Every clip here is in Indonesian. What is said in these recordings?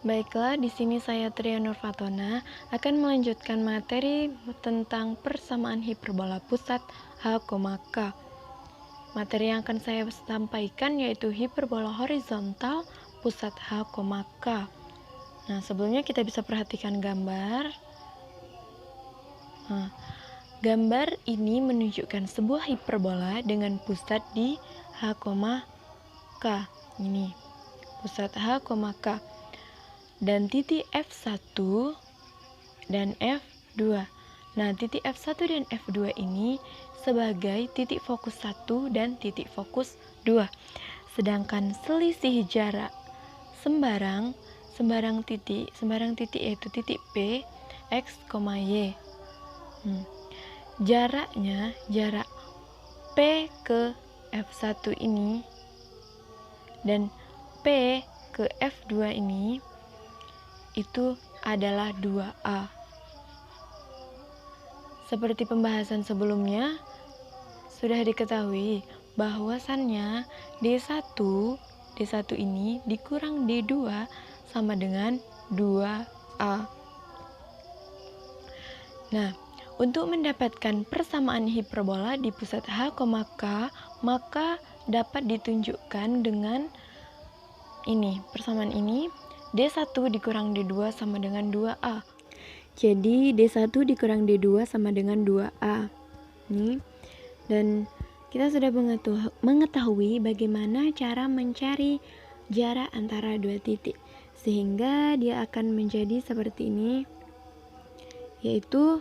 Baiklah, di sini saya Tria Nurfatona akan melanjutkan materi tentang persamaan hiperbola pusat H, K. Materi yang akan saya sampaikan yaitu hiperbola horizontal pusat H, K. Nah, sebelumnya kita bisa perhatikan gambar. Nah, gambar ini menunjukkan sebuah hiperbola dengan pusat di H, K. Ini pusat H, K. Dan titik F1 dan F2. Nah, titik F1 dan F2 ini sebagai titik fokus 1 dan titik fokus 2. Sedangkan selisih jarak sembarang titik yaitu titik P, X, Y. Jarak P ke F1 ini dan P ke F2 ini itu adalah 2A. Seperti pembahasan sebelumnya, sudah diketahui bahwasannya D1 ini dikurang D2 sama dengan 2A. Nah, untuk mendapatkan persamaan hiperbola di pusat H, K, maka dapat ditunjukkan dengan ini, persamaan ini. D1 dikurang D2 sama dengan 2A. Jadi D1 dikurang D2 sama dengan 2A. Nih. Dan kita sudah mengetahui bagaimana cara mencari jarak antara dua titik. Sehingga dia akan menjadi seperti ini. Yaitu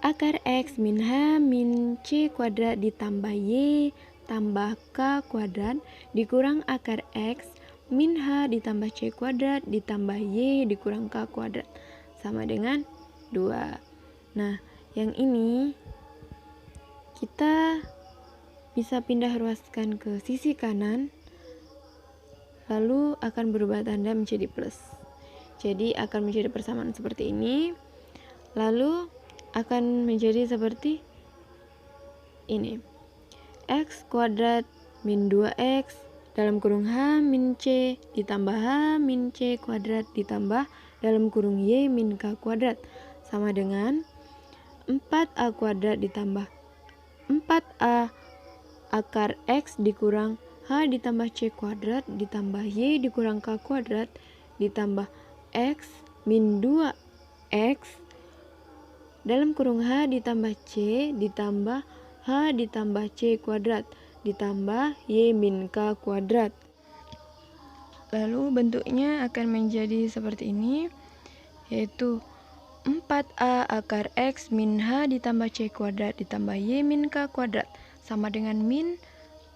akar X min H min C kuadrat ditambah Y tambah K kuadrat dikurang akar X min H ditambah C kuadrat ditambah Y dikurang K kuadrat sama dengan 2. Nah, yang ini kita bisa pindah ruaskan ke sisi kanan, lalu akan berubah tanda menjadi plus. Jadi akan menjadi persamaan seperti ini, lalu akan menjadi seperti ini. X kuadrat min 2X dalam kurung H min C ditambah H min C kuadrat ditambah dalam kurung Y min K kuadrat sama dengan 4A kuadrat ditambah 4A akar X dikurang H ditambah C kuadrat ditambah Y dikurang K kuadrat ditambah X min 2X dalam kurung H ditambah C ditambah H ditambah C kuadrat ditambah Y min K kuadrat. Lalu bentuknya akan menjadi seperti ini, yaitu 4A akar X min H ditambah C kuadrat ditambah Y min K kuadrat sama dengan min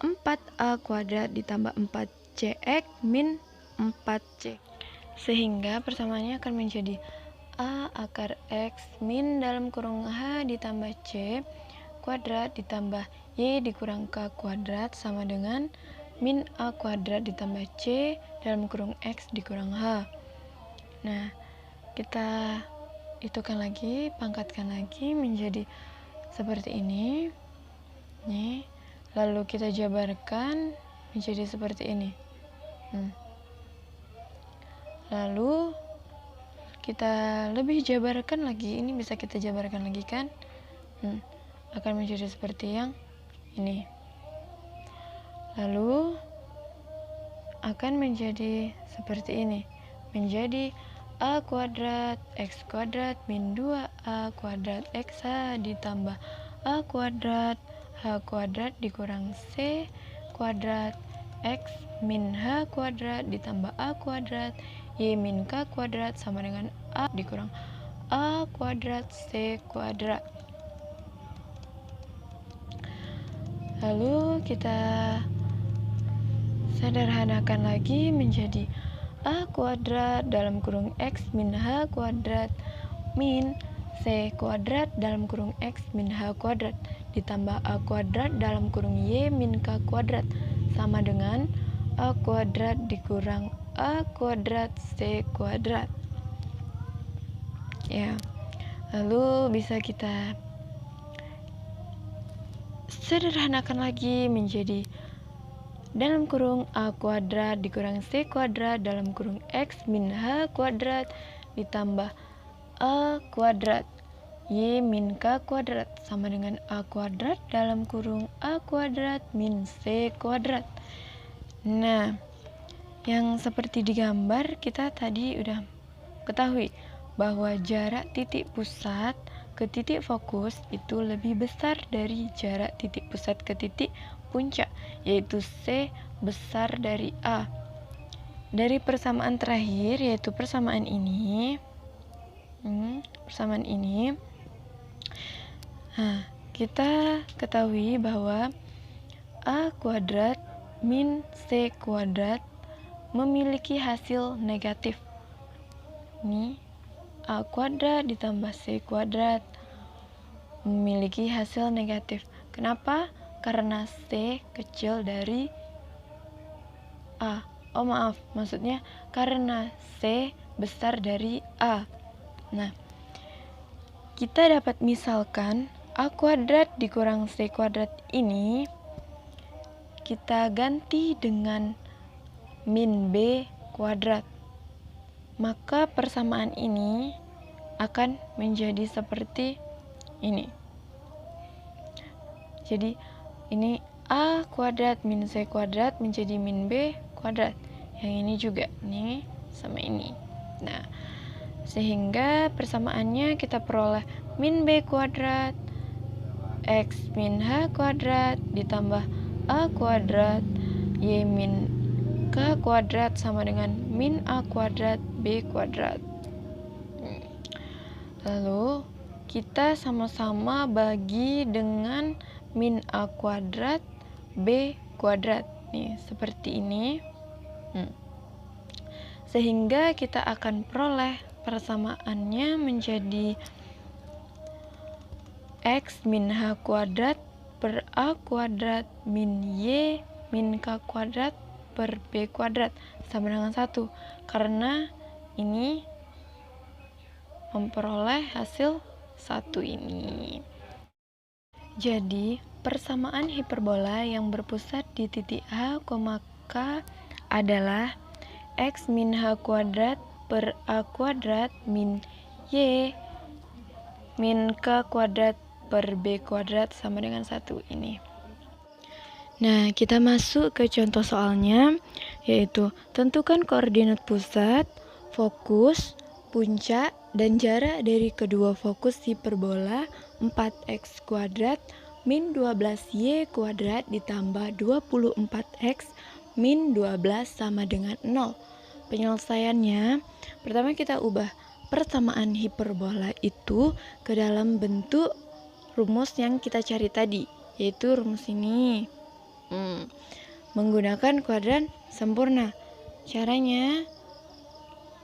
4A kuadrat ditambah 4CX min 4C. Sehingga persamaannya akan menjadi A akar X min dalam kurung H ditambah C kuadrat ditambah Y dikurang K kuadrat sama dengan min A kuadrat ditambah C dalam kurung X dikurang H. Nah, kita hitungkan lagi, pangkatkan lagi menjadi seperti ini. Nih, lalu kita jabarkan menjadi seperti ini. Lalu kita lebih jabarkan lagi, ini bisa kita jabarkan lagi kan? Akan menjadi seperti yang ini. Lalu akan menjadi seperti ini, menjadi A kuadrat X kuadrat min 2A kuadrat XH ditambah A kuadrat H kuadrat dikurang C kuadrat X min H kuadrat ditambah A kuadrat Y min K kuadrat sama dengan A dikurang A kuadrat C kuadrat. Lalu kita sederhanakan lagi menjadi A kuadrat dalam kurung X min H kuadrat min C kuadrat dalam kurung X min H kuadrat ditambah A kuadrat dalam kurung Y min K kuadrat sama dengan A kuadrat dikurang A kuadrat C kuadrat. Ya, lalu bisa kita sederhanakan lagi menjadi dalam kurung A kuadrat dikurang C kuadrat dalam kurung X min H kuadrat ditambah A kuadrat Y min K kuadrat sama dengan A kuadrat dalam kurung A kuadrat min C kuadrat. Nah, yang seperti digambar kita tadi udah ketahui bahwa jarak titik pusat ke titik fokus itu lebih besar dari jarak titik pusat ke titik puncak, yaitu C besar dari A. Dari persamaan terakhir, yaitu persamaan ini, kita ketahui bahwa A kuadrat min C kuadrat memiliki hasil negatif. Ini A kuadrat ditambah C kuadrat memiliki hasil negatif. Kenapa? Karena C kecil dari A. Maksudnya karena C besar dari A. Nah, kita dapat misalkan A kuadrat dikurang C kuadrat ini kita ganti dengan min B kuadrat. Maka persamaan ini akan menjadi seperti ini. Jadi ini A kuadrat min C kuadrat menjadi min B kuadrat. Yang ini juga, ini sama ini. Nah, sehingga persamaannya kita peroleh min B kuadrat X min H kuadrat ditambah A kuadrat Y min K kuadrat sama dengan min A kuadrat B kuadrat. Lalu kita sama-sama bagi dengan min A kuadrat B kuadrat. Nih, seperti ini. Sehingga kita akan peroleh persamaannya menjadi X min H kuadrat per A kuadrat min Y min K kuadrat per B kuadrat sama dengan 1. Karena ini memperoleh hasil 1 ini. Jadi, persamaan hiperbola yang berpusat di titik H, K adalah X min H kuadrat per A kuadrat min Y min K kuadrat per B kuadrat sama dengan 1 ini. Nah, kita masuk ke contoh soalnya, yaitu tentukan koordinat pusat, fokus, puncak, dan jarak dari kedua fokus hiperbola 4x kuadrat min 12y kuadrat ditambah 24x min 12 sama dengan 0. Penyelesaiannya, pertama kita ubah persamaan hiperbola itu ke dalam bentuk rumus yang kita cari tadi, yaitu rumus ini. Menggunakan kuadran sempurna. Caranya,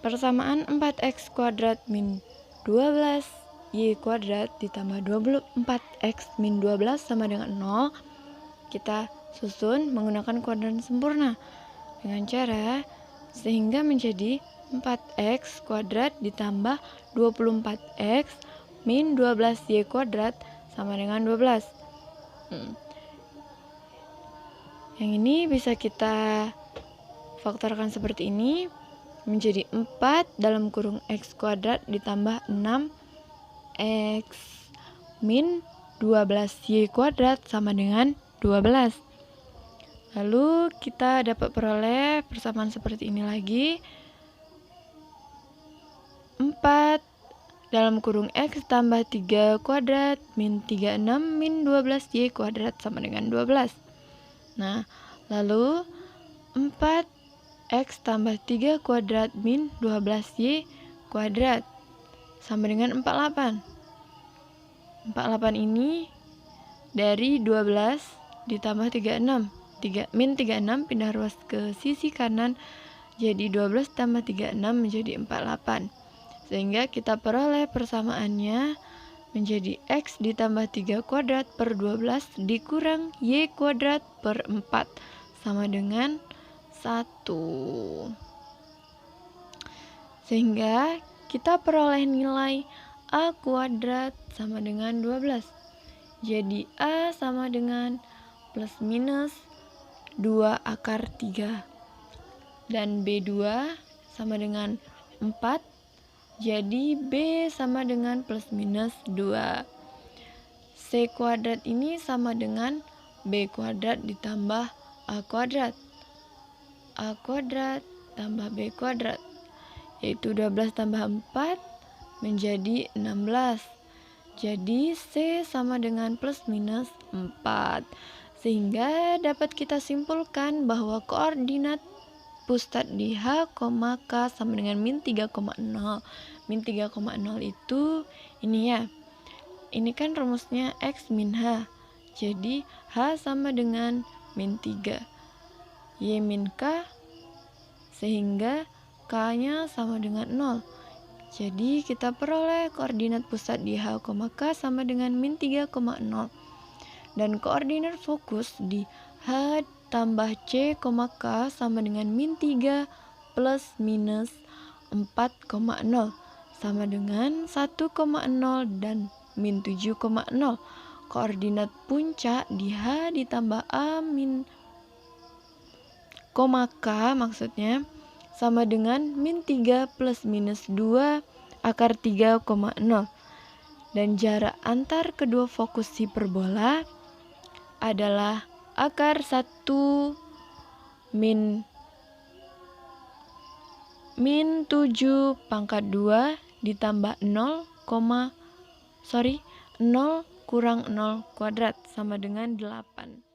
persamaan 4x kuadrat min 12y kuadrat ditambah 24x min 12 sama dengan 0. Kita susun menggunakan kuadran sempurna dengan cara sehingga menjadi 4x kuadrat ditambah 24x min 12y kuadrat sama dengan 12. Yang ini bisa kita faktorkan seperti ini, menjadi 4 dalam kurung x kuadrat ditambah 6x min 12y kuadrat sama dengan 12. Lalu kita dapat peroleh persamaan seperti ini lagi. 4 dalam kurung x tambah 3 kuadrat min 36 min 12y kuadrat sama dengan 12. Nah, lalu 4x tambah 3 kuadrat min 12y kuadrat sama dengan 48. 48 ini dari 12 ditambah 36. Min 36 pindah ruas ke sisi kanan, jadi 12 tambah 36 menjadi 48. Sehingga kita peroleh persamaannya menjadi x ditambah 3 kuadrat per 12 dikurang y kuadrat per 4 sama dengan 1. Sehingga kita peroleh nilai a kuadrat sama dengan 12. Jadi a sama dengan plus minus 2 akar 3. Dan B2 sama dengan 4. Jadi B sama dengan plus minus 2. C kuadrat ini sama dengan B kuadrat ditambah A kuadrat. A kuadrat tambah B kuadrat, yaitu 12 tambah 4 menjadi 16. Jadi C sama dengan plus minus 4. Sehingga dapat kita simpulkan bahwa koordinat pusat di H, K sama dengan min 3,0. Min 3,0 itu ini ya. Ini kan rumusnya X min H. Jadi H sama dengan min 3. Y min K, sehingga K-nya sama dengan 0. Jadi kita peroleh koordinat pusat di H, K sama dengan min 3,0. Dan koordinat fokus di H tambah C, K sama dengan min 3 plus minus 4,0 sama dengan 1,0 dan min 7,0. Koordinat puncak di H ditambah A min K maksudnya sama dengan min 3 plus minus 2 akar 3,0. Dan jarak antar kedua fokus hiperbola adalah akar 1 min 7 pangkat 2 ditambah 0 kurang 0 kuadrat sama dengan 8.